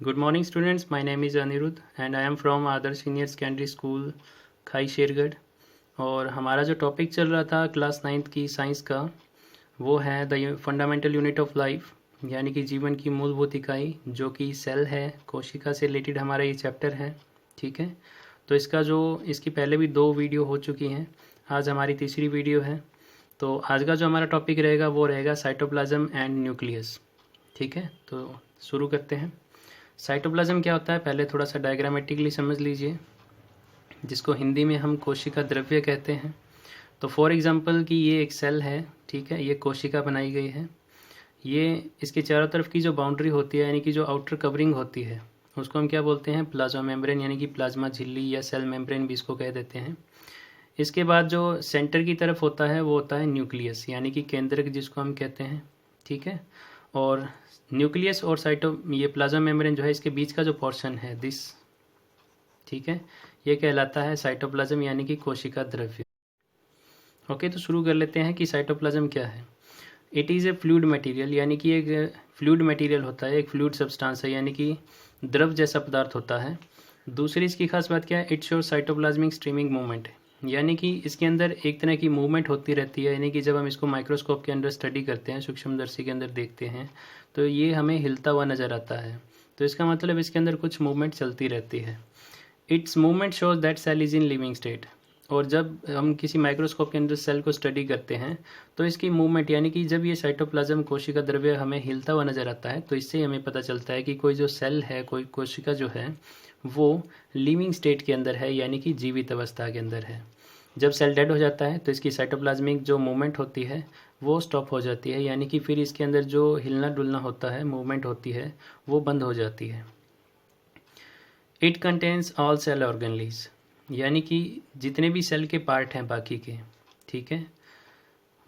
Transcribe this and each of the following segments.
Good morning students, my name is Anirudh and I am from Adarsh Senior Secondary School खाई शेरगढ़। और हमारा जो topic चल रहा था क्लास 9th की साइंस का वो है the fundamental unit of life, यानी कि जीवन की मूलभूत इकाई जो कि सेल है, कोशिका से रिलेटेड हमारा ये चैप्टर है। ठीक है, तो इसकी पहले भी 2 वीडियो हो चुकी हैं, आज हमारी तीसरी वीडियो है। तो आज का जो हमारा टॉपिक रहेगा वो रहेगा साइटोप्लाज्म एंड न्यूक्लियस। ठीक है, तो शुरू करते हैं। साइटोप्लाज्म क्या होता है पहले थोड़ा सा डायग्रामेटिकली समझ लीजिए, जिसको हिंदी में हम कोशिका द्रव्य कहते हैं। तो फॉर एग्जांपल कि ये एक सेल है, ठीक है, ये कोशिका बनाई गई है। ये इसके चारों तरफ की जो बाउंड्री होती है यानी कि जो आउटर कवरिंग होती है उसको हम क्या बोलते हैं, प्लाज्मा मेम्ब्रेन यानी कि प्लाज्मा झिल्ली या सेल मेम्ब्रेन भी इसको कह देते हैं। इसके बाद जो सेंटर की तरफ होता है वो होता है न्यूक्लियस यानी कि केंद्रक जिसको हम कहते हैं। ठीक है, और न्यूक्लियस और ये प्लाज्मा मेम्ब्रेन जो है इसके बीच का जो पोर्शन है दिस, ठीक है, ये कहलाता है साइटोप्लाज्म यानी कि कोशिका द्रव्य। ओके, तो शुरू कर लेते हैं कि साइटोप्लाज्म क्या है। It is a fluid material यानी कि एक फ्लूइड मटेरियल होता है, एक फ्लूइड सब्सटेंस है यानी कि द्रव जैसा पदार्थ होता है। दूसरी इसकी खास बात क्या है, it shows cytoplasmic streaming movement, यानी कि इसके अंदर एक तरह की मूवमेंट होती रहती है। यानी कि जब हम इसको माइक्रोस्कोप के अंदर स्टडी करते हैं, सूक्ष्मदर्शी के अंदर देखते हैं, तो ये हमें हिलता हुआ नज़र आता है। तो इसका मतलब इसके अंदर कुछ मूवमेंट चलती रहती है। It's movement shows that cell is in living state. और जब हम किसी माइक्रोस्कोप के अंदर सेल को स्टडी करते हैं तो इसकी मूवमेंट यानी कि जब ये साइटोप्लाज्म कोशिका द्रव्य हमें हिलता हुआ नज़र आता है तो इससे हमें पता चलता है कि कोई जो सेल है, कोई कोशिका जो है वो लिविंग स्टेट के अंदर है यानी कि जीवित अवस्था के अंदर है। जब सेल डेड हो जाता है तो इसकी साइटोप्लाज्मिक जो मूवमेंट होती है वो स्टॉप हो जाती है, यानी कि फिर इसके अंदर जो हिलना डुलना होता है, मूवमेंट होती है, वो बंद हो जाती है। It contains all cell organelles, यानी कि जितने भी सेल के पार्ट हैं बाकी के, ठीक है,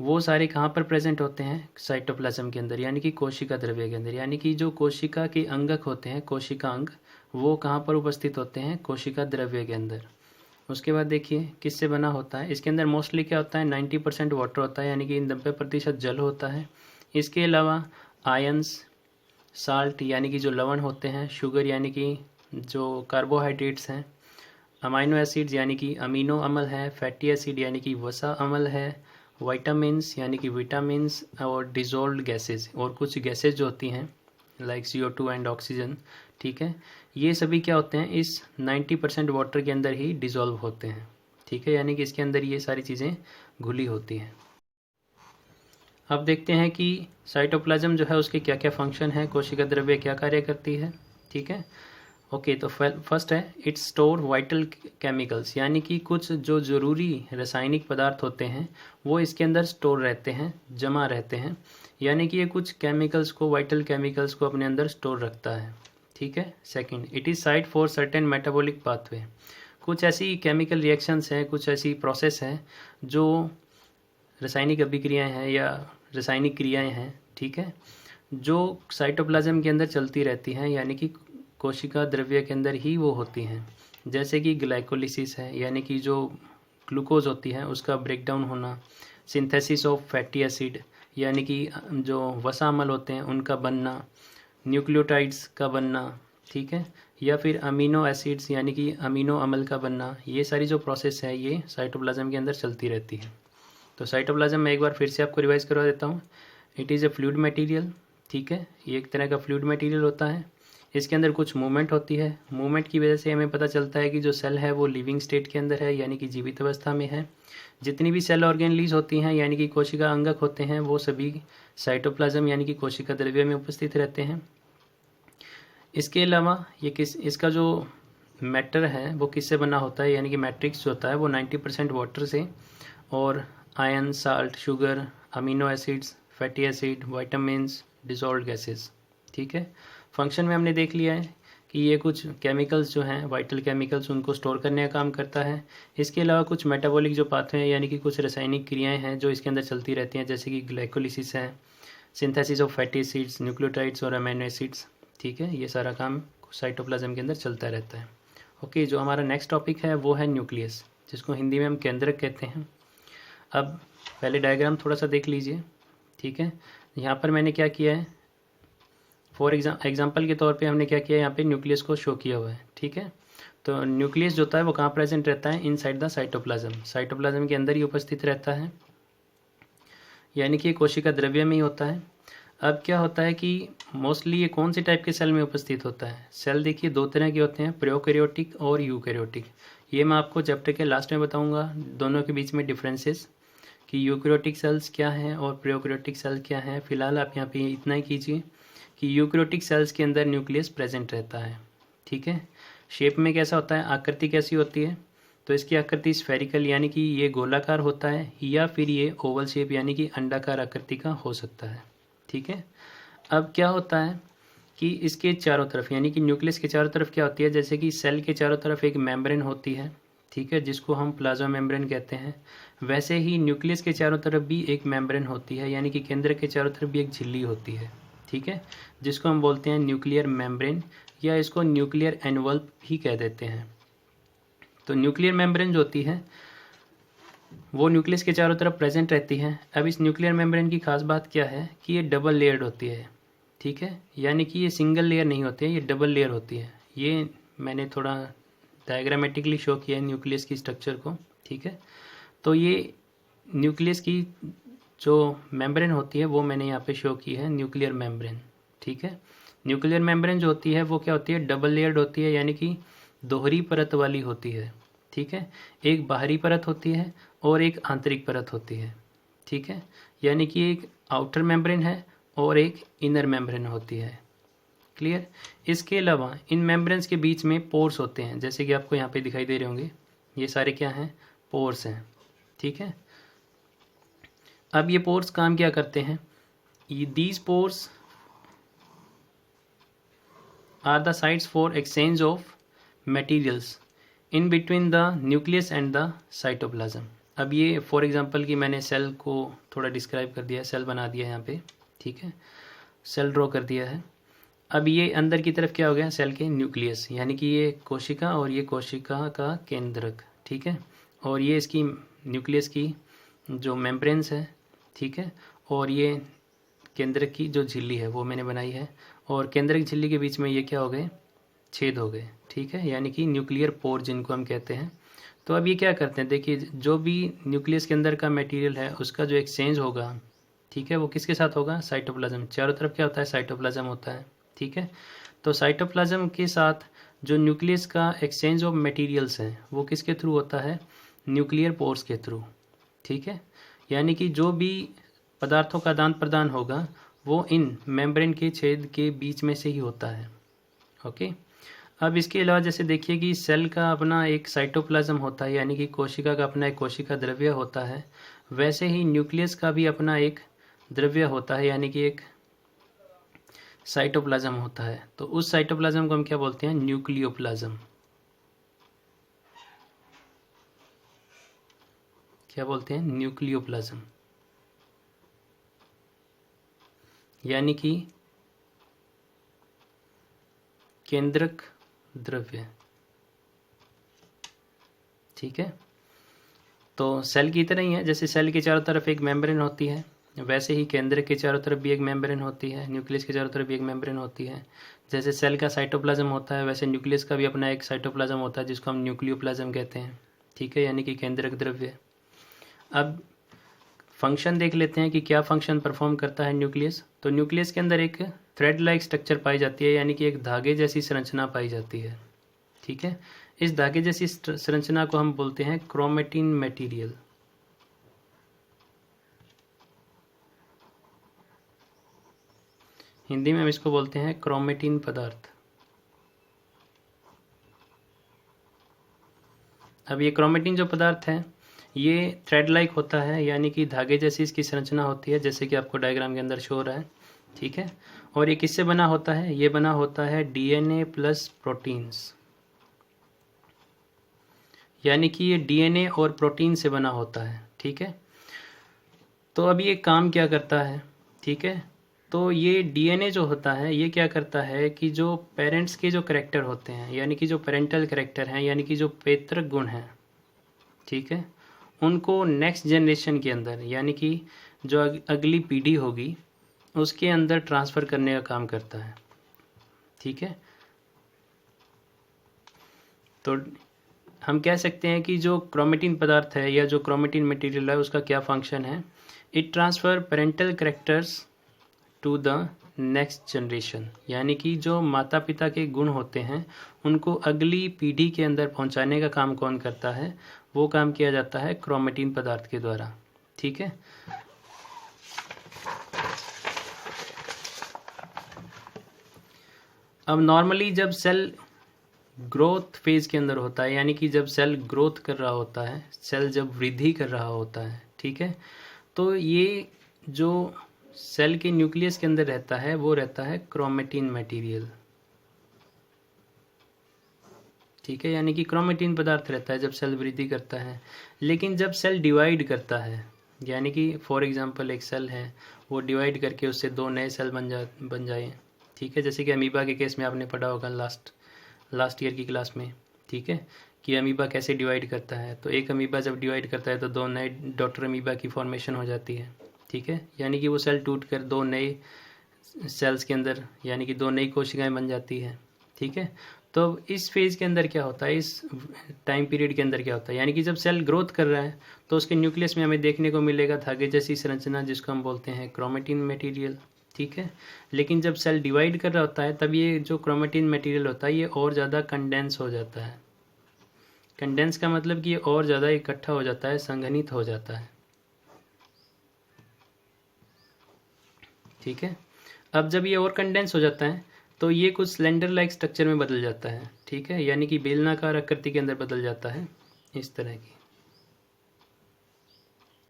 वो सारे कहाँ पर प्रेजेंट होते हैं, साइटोप्लाज्म के अंदर यानी कि कोशिका द्रव्य के अंदर। यानी कि जो कोशिका के अंगक होते हैं, कोशिका अंग, वो कहाँ पर उपस्थित होते हैं, कोशिका द्रव्य के अंदर। उसके बाद देखिए किससे बना होता है। इसके अंदर मोस्टली क्या होता है, 90% वाटर होता है यानी कि 90% जल होता है। इसके अलावा आयंस, साल्ट यानी कि जो लवण होते हैं, शुगर यानी कि जो कार्बोहाइड्रेट्स हैं, अमाइनो एसिड्स यानी कि अमीनो अम्ल है, फैटी एसिड यानी कि वसा अम्ल है, विटामिन्स यानी कि विटामिन्स, और डिजोल्व्ड गैसेस और कुछ गैसेज जो होती हैं लाइक CO2 एंड ऑक्सीजन। ठीक है, ये सभी क्या होते हैं, इस 90% वाटर के अंदर ही डिजोल्व होते हैं। ठीक है, यानी कि इसके अंदर ये सारी चीज़ें घुली होती हैं। अब देखते हैं कि साइटोप्लाज्म जो है उसके क्या क्या फंक्शन है, कोशिका द्रव्य क्या कार्य करती है। ठीक है, ओके, तो फर्स्ट है इट स्टोर वाइटल केमिकल्स, यानी कि कुछ जो ज़रूरी रासायनिक पदार्थ होते हैं वो इसके अंदर स्टोर रहते हैं, जमा रहते हैं। यानी कि ये कुछ केमिकल्स को, वाइटल केमिकल्स को अपने अंदर स्टोर रखता है। ठीक है, second, it is site for certain metabolic pathway, कुछ ऐसी केमिकल रिएक्शंस हैं, कुछ ऐसी प्रोसेस हैं जो रासायनिक अभिक्रियाएँ हैं या रासायनिक क्रियाएँ हैं, ठीक है, जो साइटोप्लाज्म के अंदर चलती रहती हैं, यानी कि कोशिका द्रव्य के अंदर ही वो होती हैं। जैसे कि ग्लाइकोलिसिस है, यानी कि जो ग्लूकोज होती है उसका ब्रेकडाउन होना, सिंथेसिस ऑफ फैटी एसिड यानी कि जो वसा अम्ल होते हैं उनका बनना, न्यूक्लियोटाइड्स का बनना, ठीक है, या फिर अमीनो एसिड्स यानी कि अमीनो अम्ल का बनना, ये सारी जो प्रोसेस है ये साइटोप्लाज्म के अंदर चलती रहती है। तो साइटोप्लाज्म मैं एक बार फिर से आपको रिवाइज करवा देता हूँ। It is a fluid material, ठीक है, ये एक तरह का फ्लूइड मटेरियल होता है। इसके अंदर कुछ मूवमेंट होती है, मूवमेंट की वजह से हमें पता चलता है कि जो सेल है वो लिविंग स्टेट के अंदर है यानी कि जीवित अवस्था में है। जितनी भी सेल ऑर्गेनलीज होती हैं यानी कि कोशिका अंगक होते हैं वो सभी साइटोप्लाज्म यानी कि कोशिका द्रव्य में उपस्थित रहते हैं। इसके अलावा इसका जो मैटर है वो किससे बना होता है, यानी कि मैट्रिक्स जो होता है वो 90% वाटर से, और ion, salt, sugar, amino acids, fatty acid, vitamins, dissolved gases. ठीक है, फंक्शन में हमने देख लिया है कि ये कुछ केमिकल्स जो हैं, वाइटल केमिकल्स, उनको स्टोर करने का काम करता है। इसके अलावा कुछ मेटाबॉलिक जो पाथवे हैं यानी कि कुछ रासायनिक क्रियाएं हैं जो इसके अंदर चलती रहती हैं, जैसे कि ग्लाइकोलिसिस है, synthesis of fatty acids, nucleotides और अमीनो एसिड्स। ठीक है, ये सारा काम साइटोप्लाज्म के अंदर चलता रहता है। ओके, जो हमारा नेक्स्ट टॉपिक है वो है न्यूक्लियस, जिसको हिंदी में हम केंद्रक कहते हैं। अब पहले डायग्राम थोड़ा सा देख लीजिए। ठीक है, यहाँ पर मैंने क्या किया है, फॉर एग्जांपल के तौर पे हमने क्या किया, यहाँ पे न्यूक्लियस को शो किया हुआ है, ठीक है। तो न्यूक्लियस जो होता है वो कहाँ प्रेजेंट रहता है, इनसाइड द साइटोप्लाज्म, साइटोप्लाज्म के अंदर ही उपस्थित रहता है, यानी कि कोशिका द्रव्य में ही होता है। अब क्या होता है कि मोस्टली ये कौन से टाइप के सेल में उपस्थित होता है। सेल देखिए दो तरह के होते हैं, प्रोकैरियोटिक और यूकैरियोटिक। ये मैं आपको चैप्टर के लास्ट में बताऊंगा दोनों के बीच में डिफरेंसेस, कि यूकैरियोटिक सेल्स क्या हैं और प्रोकैरियोटिक सेल्स क्या हैं। फिलहाल आप यहाँ पे इतना ही कीजिए कि यूकैरियोटिक सेल्स के अंदर न्यूक्लियस प्रेजेंट रहता है, ठीक है। शेप में कैसा होता है, आकृति कैसी होती है, तो इसकी आकृति स्फेरिकल यानी कि ये गोलाकार होता है, या फिर ये ओवल शेप यानी कि अंडाकार आकृति का हो सकता है, ठीक है। अब क्या होता है कि इसके चारों तरफ यानी कि न्यूक्लियस के चारों तरफ क्या होती है, जैसे कि सेल के चारों तरफ एक मेम्ब्रेन होती है, ठीक है, जिसको हम प्लाज्मा मेम्ब्रेन कहते हैं। वैसे ही न्यूक्लियस के चारों तरफ भी एक मेम्ब्रेन होती है, यानी कि केंद्र के चारों तरफ भी एक झिल्ली होती है, ठीक है, जिसको हम बोलते हैं न्यूक्लियर मेम्ब्रेन, या इसको न्यूक्लियर एनवल्प भी कह देते हैं। तो न्यूक्लियर मेम्ब्रेन जो होती है वो न्यूक्लियस के चारों तरफ प्रेजेंट रहती है। अब इस न्यूक्लियर मेम्ब्रेन की खास बात क्या है कि ये डबल लेयर्ड होती है, ठीक है, यानी कि ये सिंगल लेयर नहीं होती है, ये डबल लेयर होती है। ये मैंने थोड़ा डायग्रामेटिकली शो किया है न्यूक्लियस की स्ट्रक्चर को, ठीक है। तो ये न्यूक्लियस की जो मेम्ब्रेन होती है वो मैंने यहाँ पे शो की है, न्यूक्लियर मेम्ब्रेन, ठीक है। न्यूक्लियर मेम्ब्रेन जो होती है वो क्या होती है, डबल लेयर्ड होती है, यानी कि दोहरी परत वाली होती है, ठीक है। एक बाहरी परत होती है और एक आंतरिक परत होती है, ठीक है, यानी कि एक आउटर मेम्ब्रेन है और एक इनर मेम्ब्रेन होती है, क्लियर। इसके अलावा इन मेम्ब्रेन्स के बीच में पोर्स होते हैं, जैसे कि आपको यहाँ पे दिखाई दे रहे होंगे, ये सारे क्या हैं, पोर्स हैं, ठीक है। अब ये पोर्स काम क्या करते हैं, these pores are the sites for exchange of materials in between the nucleus and the cytoplasm. अब ये फॉर एग्जांपल कि मैंने सेल को थोड़ा डिस्क्राइब कर दिया है, सेल बना दिया है यहाँ पे, ठीक है, सेल ड्रॉ कर दिया है। अब ये अंदर की तरफ क्या हो गया, सेल के न्यूक्लियस, यानी कि ये कोशिका और ये कोशिका का केंद्रक, ठीक है, और ये इसकी न्यूक्लियस की जो मेम्ब्रेन्स है, ठीक है, और ये केंद्रक की जो झिल्ली है वो मैंने बनाई है, और केंद्रक झिल्ली के बीच में ये क्या हो गए, छेद हो गए, ठीक है, यानी कि न्यूक्लियर पोर जिनको हम कहते हैं। तो अब ये क्या करते हैं, देखिए जो भी न्यूक्लियस के अंदर का मटेरियल है उसका जो एक्सचेंज होगा, ठीक है, वो किसके साथ होगा, साइटोप्लाज्म। चारों तरफ क्या होता है, साइटोप्लाज्म होता है, ठीक है। तो साइटोप्लाज्म के साथ जो न्यूक्लियस का एक्सचेंज ऑफ मटेरियल्स है वो किसके थ्रू होता है, न्यूक्लियर पोर्स के थ्रू, ठीक है, यानी कि जो भी पदार्थों का आदान प्रदान होगा वो इन मेम्ब्रेन के छेद के बीच में से ही होता है, ओके। अब इसके अलावा जैसे देखिए कि सेल का अपना एक साइटोप्लाज्म होता है, यानी कि कोशिका का अपना एक कोशिका द्रव्य होता है, वैसे ही न्यूक्लियस का भी अपना एक द्रव्य होता है, यानी कि एक साइटोप्लाज्म होता है। तो उस साइटोप्लाज्म को हम क्या बोलते हैं, न्यूक्लियोप्लाज्म। क्या बोलते हैं, न्यूक्लियोप्लाज्म, यानी कि केंद्रक द्रव्य, ठीक है। तो सेल की तरह ही है, जैसे सेल के चारों तरफ एक मेम्ब्रेन होती है, वैसे ही केंद्र के चारों तरफ भी एक मेम्ब्रेन होती है, न्यूक्लियस के चारों तरफ भी एक मेम्ब्रेन होती है। जैसे सेल का साइटोप्लाज्म होता है वैसे न्यूक्लियस का भी अपना एक साइटोप्लाज्म होता है जिसको हम न्यूक्लियोप्लाज्म कहते हैं, ठीक है, यानी कि केंद्रक द्रव्य। अब फंक्शन देख लेते हैं कि क्या फंक्शन परफॉर्म करता है न्यूक्लियस। तो न्यूक्लियस के अंदर एक थ्रेड लाइक स्ट्रक्चर पाई जाती है, यानी कि एक धागे जैसी संरचना पाई जाती है, ठीक है। इस धागे जैसी संरचना को हम बोलते हैं क्रोमेटिन मटेरियल। हिंदी में हम इसको बोलते हैं क्रोमेटिन पदार्थ। अब ये क्रोमेटिन जो पदार्थ है ये थ्रेड लाइक होता है, यानी कि धागे जैसी इसकी संरचना होती है, जैसे कि आपको डायग्राम के अंदर शो हो रहा है, ठीक है। और ये किससे बना होता है, ये बना होता है डीएनए प्लस प्रोटीन्स, यानी कि ये डीएनए और प्रोटीन से बना होता है, ठीक है। तो अब ये काम क्या करता है, ठीक है। तो ये डीएनए जो होता है ये क्या करता है कि जो पेरेंट्स के जो करैक्टर होते हैं, यानी कि जो पेरेंटल करैक्टर हैं, यानी कि जो पैतृक गुण हैं, ठीक है, उनको नेक्स्ट जनरेशन के अंदर, यानी कि जो अगली पीढ़ी होगी उसके अंदर ट्रांसफ़र करने का काम करता है, ठीक है, तो हम कह सकते हैं कि जो क्रोमेटिन पदार्थ है या जो क्रोमेटिन मटेरियल है उसका क्या फंक्शन है। It transfer parental characters to the next generation, यानी कि जो माता पिता के गुण होते हैं उनको अगली पीढ़ी के अंदर पहुंचाने का काम कौन करता है, वो काम किया जाता है क्रोमेटिन पदार्थ के द्वारा। ठीक है, अब नॉर्मली जब सेल ग्रोथ फेज के अंदर होता है, यानी कि जब सेल ग्रोथ कर रहा होता है, सेल जब वृद्धि कर रहा होता है, ठीक है, तो ये जो सेल के न्यूक्लियस के अंदर रहता है वो रहता है क्रोमेटिन मटेरियल। ठीक है, यानी कि क्रोमेटिन पदार्थ रहता है जब सेल वृद्धि करता है। लेकिन जब सेल डिवाइड करता है, यानी कि फॉर एग्जांपल एक सेल है वो डिवाइड करके उससे दो नए सेल बन जाए, ठीक है, जैसे कि अमीबा के केस में आपने पढ़ा होगा लास्ट ईयर की क्लास में, ठीक है, कि अमीबा कैसे डिवाइड करता है। तो एक अमीबा जब डिवाइड करता है तो दो नए डॉटर अमीबा की फॉर्मेशन हो जाती है। ठीक है, यानी कि वो सेल टूट कर दो नए सेल्स के अंदर, यानी कि दो नई कोशिकाएं बन जाती है। ठीक है, तो इस फेज के अंदर क्या होता है, इस टाइम पीरियड के अंदर क्या होता है, यानी कि जब सेल ग्रोथ कर रहा है तो उसके न्यूक्लियस में हमें देखने को मिलेगा धागे जैसी संरचना, जिसको हम बोलते हैं क्रोमेटिन मटेरियल। ठीक है, लेकिन जब सेल डिवाइड कर रहा होता है तब ये जो क्रोमेटिन मटेरियल होता है ये और ज़्यादा कंडेंस हो जाता है। कंडेंस का मतलब कि ये और ज़्यादा इकट्ठा हो जाता है, संघनित हो जाता है। ठीक है, अब जब ये और कंडेंस हो जाता है तो ये कुछ सिलेंडर लाइक स्ट्रक्चर में बदल जाता है। ठीक है, यानी कि बेलनाकार आकृति के अंदर बदल जाता है, इस तरह की।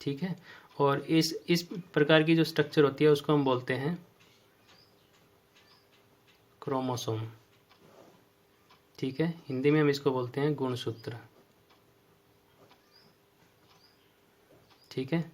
ठीक है, और इस प्रकार की जो स्ट्रक्चर होती है उसको हम बोलते हैं क्रोमोसोम। ठीक है, हिंदी में हम इसको बोलते हैं गुणसूत्र। ठीक है,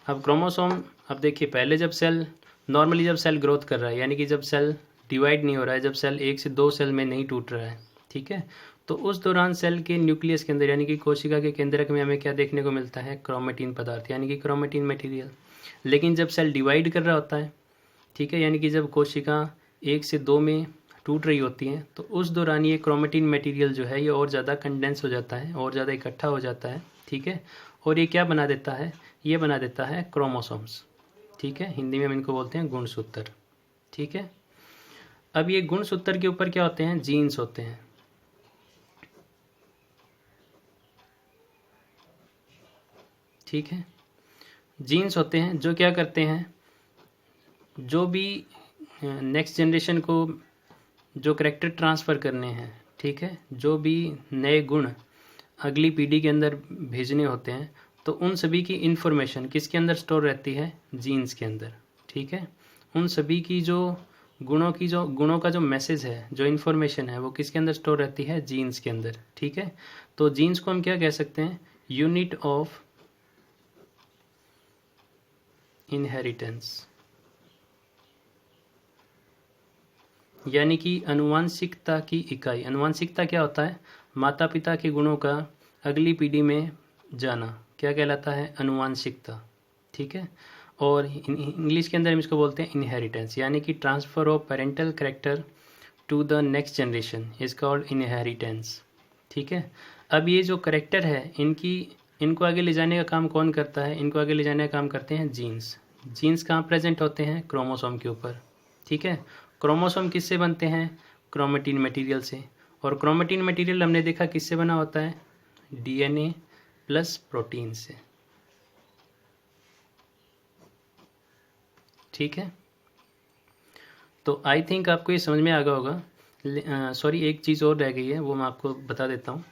अब क्रोमोसोम, अब देखिए पहले जब सेल नॉर्मली जब सेल ग्रोथ कर रहा है, यानी कि जब सेल डिवाइड नहीं हो रहा है, जब सेल एक से दो सेल में नहीं टूट रहा है, ठीक है, तो उस दौरान सेल के न्यूक्लियस के अंदर, यानी कि कोशिका के केंद्रक में हमें क्या देखने को मिलता है, क्रोमेटिन पदार्थ, यानी कि क्रोमेटिन मटेरियल। लेकिन जब सेल डिवाइड कर रहा होता है, ठीक है, यानी कि जब कोशिका एक से दो में टूट रही होती हैं, तो उस दौरान ये क्रोमेटिन मटेरियल जो है ये और ज़्यादा कंडेंस हो जाता है, और ज़्यादा इकट्ठा हो जाता है। ठीक है, और ये क्या बना देता है, ये बना देता है क्रोमोसोम्स। ठीक है, हिंदी में हम इनको बोलते हैं गुणसूत्र। ठीक है, अब ये गुणसूत्र के ऊपर क्या होते हैं, जीन्स होते हैं। ठीक है, जीन्स होते हैं जो क्या करते हैं, जो भी नेक्स्ट जनरेशन को जो करैक्टर ट्रांसफ़र करने हैं, ठीक है, जो भी नए गुण अगली पीढ़ी के अंदर भेजने होते हैं, तो उन सभी की इन्फॉर्मेशन किसके अंदर स्टोर रहती है, जीन्स के अंदर। ठीक है, उन सभी की जो गुणों का जो मैसेज है, जो इन्फॉर्मेशन है, वो किसके अंदर स्टोर रहती है, जीन्स के अंदर। ठीक है, तो जीन्स को हम क्या कह सकते हैं, यूनिट ऑफ इनहेरिटेंस, यानी कि अनुवांशिकता की इकाई। अनुवांशिकता क्या होता है, माता पिता के गुणों का अगली पीढ़ी में जाना, क्या कहलाता है, अनुवांशिकता। ठीक है, और इंग्लिश के अंदर हम इसको बोलते हैं इनहेरिटेंस, यानी कि transfer of parental character to the next generation is called inheritance. ठीक है, अब ये जो कैरेक्टर है इनको आगे ले जाने का काम कौन करता है, इनको आगे ले जाने का काम करते हैं जीन्स। जीन्स कहाँ प्रेजेंट होते हैं, क्रोमोसोम के ऊपर। ठीक है, क्रोमोसोम किससे बनते हैं, क्रोमेटिन मटेरियल से, और क्रोमेटिन मटेरियल हमने देखा किससे बना होता है, डीएनए प्लस प्रोटीन से। ठीक है, तो आई थिंक आपको ये समझ में आ गया होगा। सॉरी, एक चीज़ और रह गई है, वो मैं आपको बता देता हूँ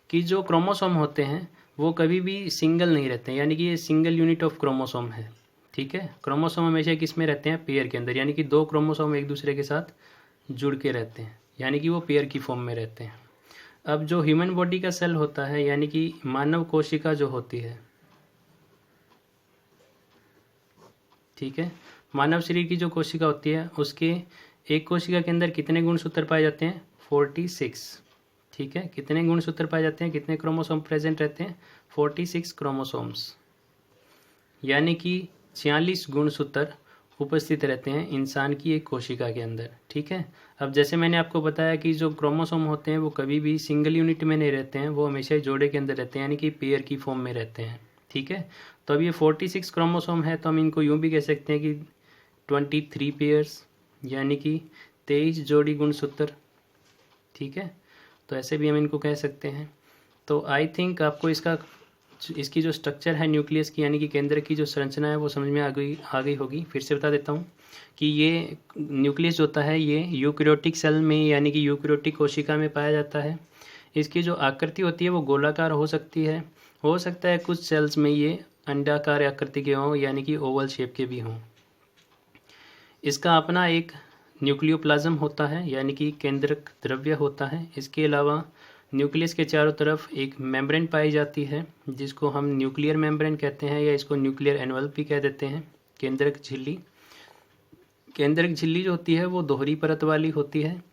कि जो क्रोमोसोम होते हैं वो कभी भी सिंगल नहीं रहते हैं, यानी कि ये सिंगल यूनिट ऑफ क्रोमोसोम है। ठीक है, क्रोमोसोम हमेशा किस में रहते हैं, पेयर के अंदर, यानी कि दो क्रोमोसोम एक दूसरे के साथ जुड़ के रहते हैं, यानी कि वो पेयर की फॉर्म में रहते हैं। अब जो ह्यूमन बॉडी का सेल होता है, यानी कि मानव कोशिका जो होती है, ठीक है, मानव शरीर की जो कोशिका होती है उसके एक कोशिका के अंदर कितने गुणसूत्र पाए जाते हैं, 46। ठीक है, कितने गुणसूत्र पाए जाते हैं, कितने क्रोमोसोम प्रेजेंट रहते हैं, 46 क्रोमोसोम्स, यानी कि 46 गुणसूत्र उपस्थित रहते हैं इंसान की एक कोशिका के अंदर। ठीक है, अब जैसे मैंने आपको बताया कि जो क्रोमोसोम होते हैं वो कभी भी सिंगल यूनिट में नहीं रहते हैं, वो हमेशा जोड़े के अंदर रहते हैं, यानी कि पेयर की फॉर्म में रहते हैं। ठीक है, तो अब ये 46 क्रोमोसोम है, तो हम इनको यूँ भी कह सकते हैं कि 23 पेयर्स, यानी कि 23 जोड़ी गुणसूत्र। ठीक है, तो ऐसे भी हम इनको कह सकते हैं। तो आई थिंक आपको इसकी जो स्ट्रक्चर है न्यूक्लियस की, यानी कि केंद्र की जो संरचना है वो समझ में आ गई होगी। फिर से बता देता हूँ कि ये न्यूक्लियस होता है ये यूकैरियोटिक सेल में, यानी कि यूकैरियोटिक कोशिका में पाया जाता है। इसकी जो आकृति होती है वो गोलाकार हो सकती है, हो सकता है कुछ सेल्स में ये अंडाकार आकृति के हों, यानी कि ओवल शेप के भी हों। इसका अपना एक न्यूक्लियोप्लाज्म होता है, यानी कि केंद्रक द्रव्य होता है। इसके अलावा न्यूक्लियस के चारों तरफ एक मेम्ब्रेन पाई जाती है, जिसको हम न्यूक्लियर मेम्ब्रेन कहते हैं, या इसको न्यूक्लियर एनवल्प भी कह देते हैं। केंद्रक झिल्ली जो होती है वो दोहरी परत वाली होती है,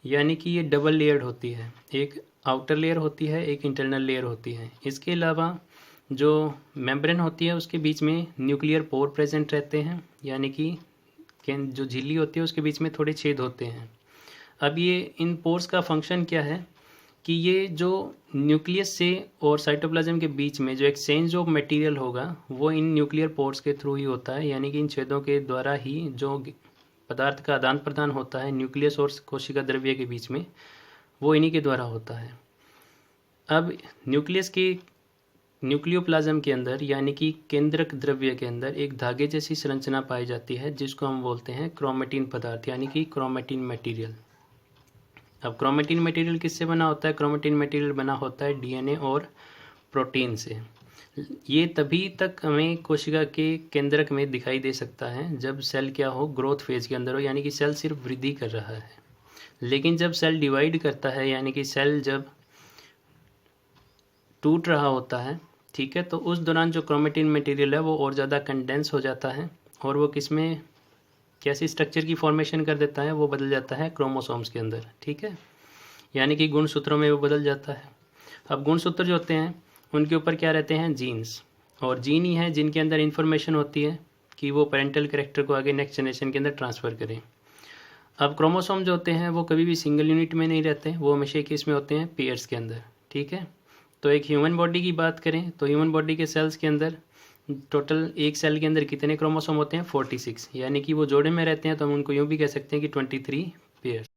यानी कि ये डबल लेयर्ड होती है। एक आउटर लेयर होती है, एक इंटरनल लेयर होती है। इसके अलावा जो मेम्ब्रेन होती है उसके बीच में न्यूक्लियर पोर प्रेजेंट रहते हैं, यानी कि जो झिल्ली होती है उसके बीच में थोड़े छेद होते हैं। अब ये इन पोर्स का फंक्शन क्या है कि ये जो न्यूक्लियस से और साइटोप्लाज्म के बीच में जो एक्सचेंज ऑफ मटेरियल होगा वो इन न्यूक्लियर पोर्स के थ्रू ही होता है, यानी कि इन छेदों के द्वारा ही जो पदार्थ का आदान प्रदान होता है न्यूक्लियस और कोशिका द्रव्य के बीच में, वो इन्हीं के द्वारा होता है। अब न्यूक्लियस की न्यूक्लियोप्लाज्म के अंदर, यानी कि केंद्रक द्रव्य के अंदर एक धागे जैसी संरचना पाई जाती है, जिसको हम बोलते हैं क्रोमेटिन पदार्थ, यानी कि क्रोमेटिन मटेरियल। अब क्रोमेटिन मटेरियल किससे बना होता है? क्रोमेटिन मटेरियल बना होता है डीएनए और प्रोटीन से। ये तभी तक हमें कोशिका के केंद्रक में दिखाई दे सकता है जब सेल क्या हो, ग्रोथ फेज के अंदर हो, यानी कि सेल सिर्फ वृद्धि कर रहा है। लेकिन जब सेल डिवाइड करता है, यानी कि सेल जब टूट रहा होता है, ठीक है, तो उस दौरान जो क्रोमेटिन मटेरियल है वो और ज़्यादा कंडेंस हो जाता है, और वो किसमें कैसी स्ट्रक्चर की फॉर्मेशन कर देता है, वो बदल जाता है क्रोमोसोम्स के अंदर। ठीक है, यानी कि गुणसूत्रों में वो बदल जाता है। अब गुणसूत्र जो होते हैं उनके ऊपर क्या रहते हैं? जीन्स, और जीन ही हैं जिनके अंदर इन्फॉर्मेशन होती है कि वो पेरेंटल कैरेक्टर को आगे नेक्स्ट जनरेशन के अंदर ट्रांसफ़र करें। अब क्रोमोसोम जो होते हैं वो कभी भी सिंगल यूनिट में नहीं रहते, वो हमेशा किस में होते हैं? पेयर्स के अंदर। ठीक है, तो एक ह्यूमन बॉडी की बात करें तो ह्यूमन बॉडी के सेल्स के अंदर टोटल एक सेल के अंदर कितने क्रोमोसोम होते हैं? 46, यानी कि वो जोड़े में रहते हैं, तो हम उनको यूँ भी कह सकते हैं कि 23 पेयर्स।